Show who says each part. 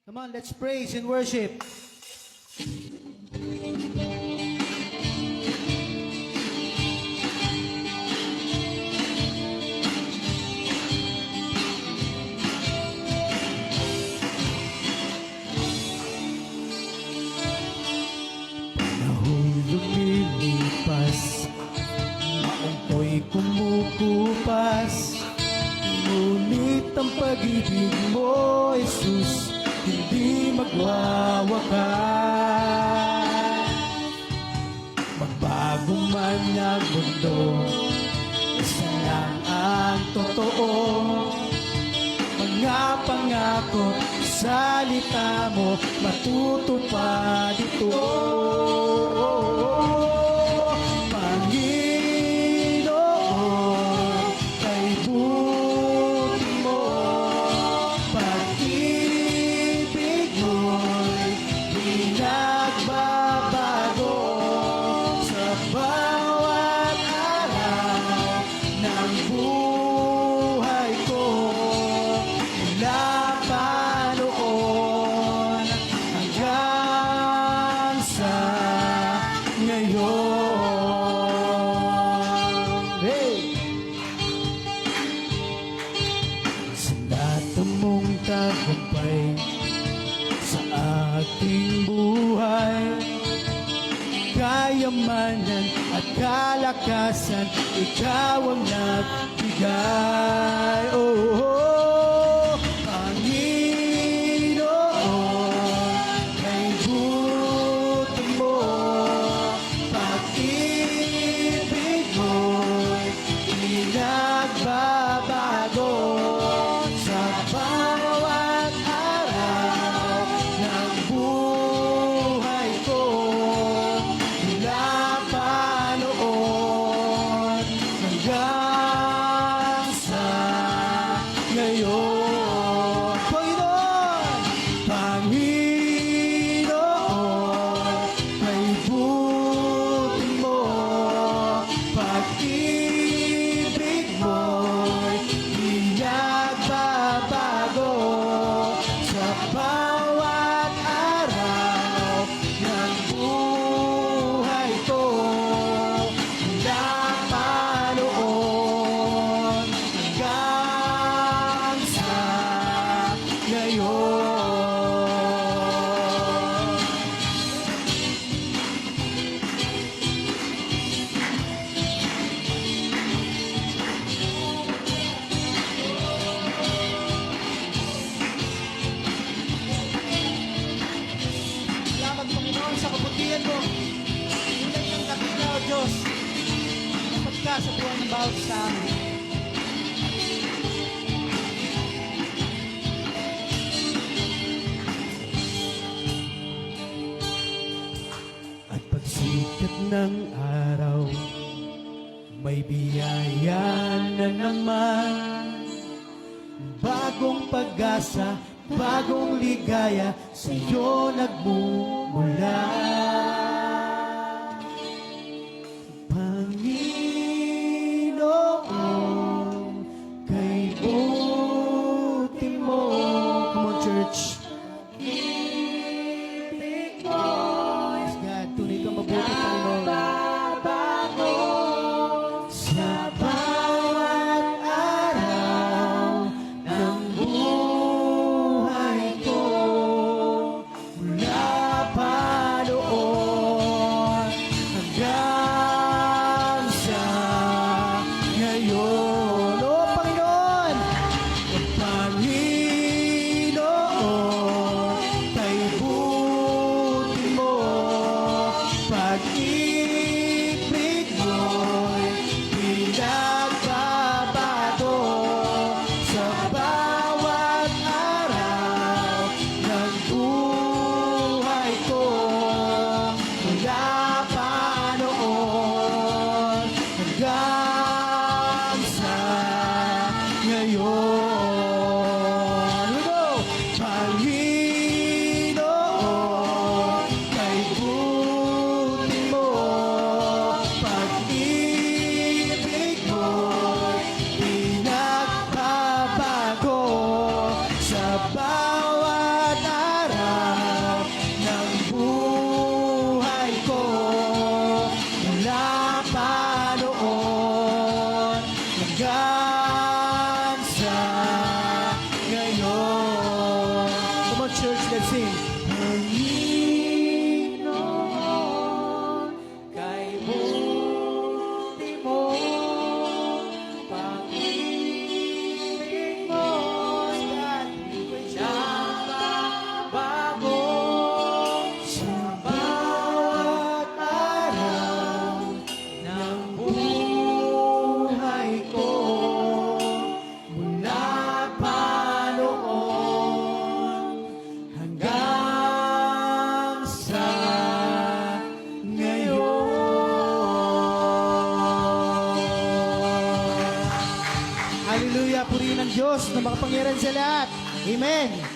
Speaker 1: Come on, let's praise and worship. Panahon lumilipas, maungko'y kumukupas, ngunit ang pag-ibig mo, Jesus, hindi magwawakas. Magbago man ang mundo, isa lang ang totoo. Mga pangako, salita mo, matutupad ito. Panginoon, kay buti mo, pag-ibig mo'y pinagbabago sa bawat araw ng buhay ko. Mula pa noon hanggang sa ngayon. Hey! Sa lahat mong tagumpay sa ating buhay, kayamanan at kalakasan, ikaw ang nagbigay. Oh, Panginoon, kay buti mo, pag-ibig mo'y pinagbabago sa bawat araw ng buhay ko. Mula pa noon hanggang sa ngayon. Panginoon, kay buti mo, pag-ibig mo'y pinagbabago sa bawat araw ng buhay ko. Mula pa noon hanggang sa ngayon. Salamat, Panginoon, sa kabutihan mo. Tunay ng dakila, O Diyos. Dapat ka sa buwan ng bawat sa amin. At pagsikat ng araw, may biyaya na naman. Bagong pag-asa, bagong ligaya, sa'yo nagmumula. Panginoon, kay buti mo. Come on, church. Ibig mo, yes, God, tunay kang mabuti, Panginoon. Sa bawat araw ng buhay ko, mula pa noon church, let's sing. Panginoon, kay buti mo, pag-ibig mo, siyang bago sa bawat araw ng buhay ko. Mula pa noon hanggang sa ngayon. Hallelujah! Purihin ang Diyos na makapangyarihan sa lahat. Amen!